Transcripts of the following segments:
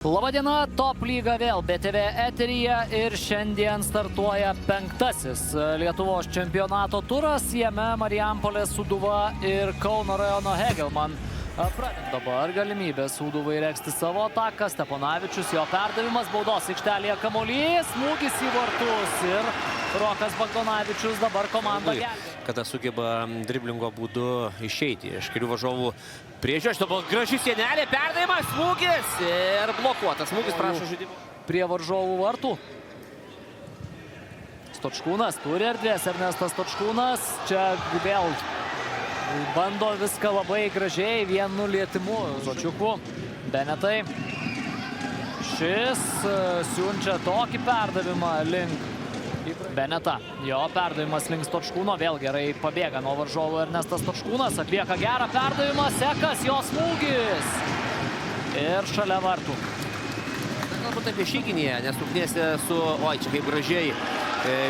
Labadiena, Top lyga vėl BTV eteryje ir šiandien startuoja 5. Lietuvos čempionato turas. Jame Marijampolės Sūduva ir Kauno rajono Hegelman. Dabar galimybė Sūduvai regzti savo ataką. Steponavičius, jo perdavimas, baudos aikštelėje kamuolys, smūgis į vartus ir Rokas Bagdonavičius dabar komanda gelbė. Kada sugeba driblingo būdu išeiti iš kelių varžovų priežiūros. Dabar graži sienelė, perdavimas, smūgis ir blokuotas. Smūgis prašo žaidimo. Prie varžovų vartų. Stočkūnas turi erdvės, Ernestas Stočkūnas. Čia vėl bando viską labai gražiai, vienu lietimu. Zočiukų, Benetai. Šis siunčia tokį perdavimą link Beneta. Jo perdavimas link Stočkūno, vėl gerai pabėga nuo varžovų Ernestas Stočkūnas. Atlieka gerą perdavimą, Sekas, jo smūgis. Ir šalia vartų. Galbūt apie šį gynėją, nes rungtynėse su, čia kaip gražiai,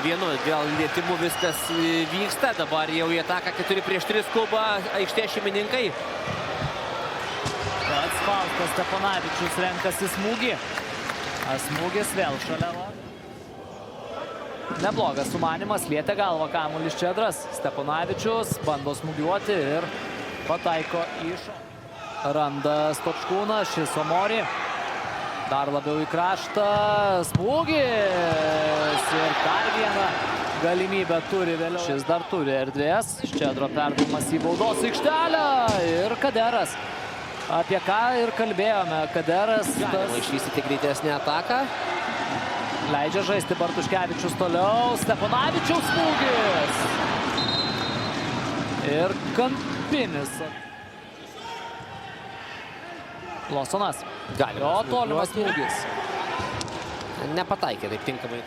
vienu dėl lietimų viskas vyksta. Dabar jau į ataką 4-3 skuba aikštės šeimininkai. Atspaustas Steponavičius renkasi smūgį. Smūgis vėl šalia vartų. Neblogas sumanimas, lietė galvą kamuolys Čedras. Steponavičius bando smūgiuoti ir pataiko iš. Randa Stočkūnas, šis Omori. Dar labiau į kraštą. Smūgis ir dar vieną galimybę turi vėliau. Šis dar turi erdvės. Čedro perdavimas į baudos aikštelę ir Kaderas. Apie ką ir kalbėjome. Kaderas. Galima išvystyti greitesnę ataką. Leidžia žaisti Bartuškevičius toliau. Steponavičiaus smūgis. Ir kampinis. Lawsonas. Jo tolimas smūgis. Nepataikė taip tinkamai.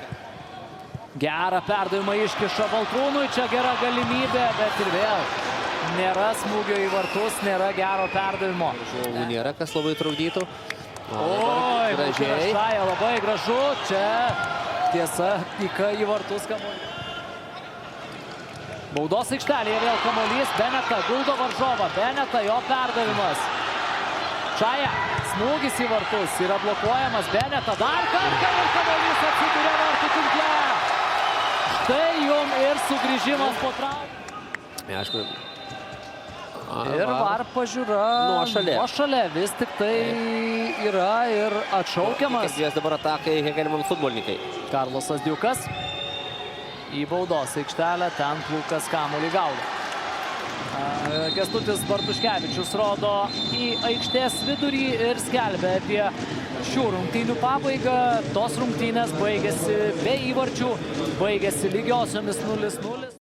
Gerą perdavimą iškiša Baltrūnui. Čia gera galimybė, bet ir vėl nėra smūgio į vartus, nėra gero perdavimo. Nėra, kas labai trukdytų. Oi, Šaja, labai gražu. Čia tiesa, į vartus kamuolys. Baudos aikštelėje vėl kamuolys. Beneta guldo varžovą. Beneta, jo perdavimas. Šaja, smūgis į vartus. Yra blokuojamas. Beneta dar kartą ir kamuolys atsiduria vartų tinkle. Štai jum ir sugrįžimas po traumų. Aišku. Ir var pažiūra nuošalė. Vis tik tai yra ir atšaukiamas. Jis dabar atakai Hegelman futbolininkai. Karlosas Diukas į baudos aikštelę, ten Plūkas kamuolį gaudo. Kęstutis Bartuškevičius rodo į aikštės vidurį ir skelbia apie šių rungtynių pabaigą. Tos rungtynės baigėsi be įvarčių, baigėsi lygiosiomis 0-0.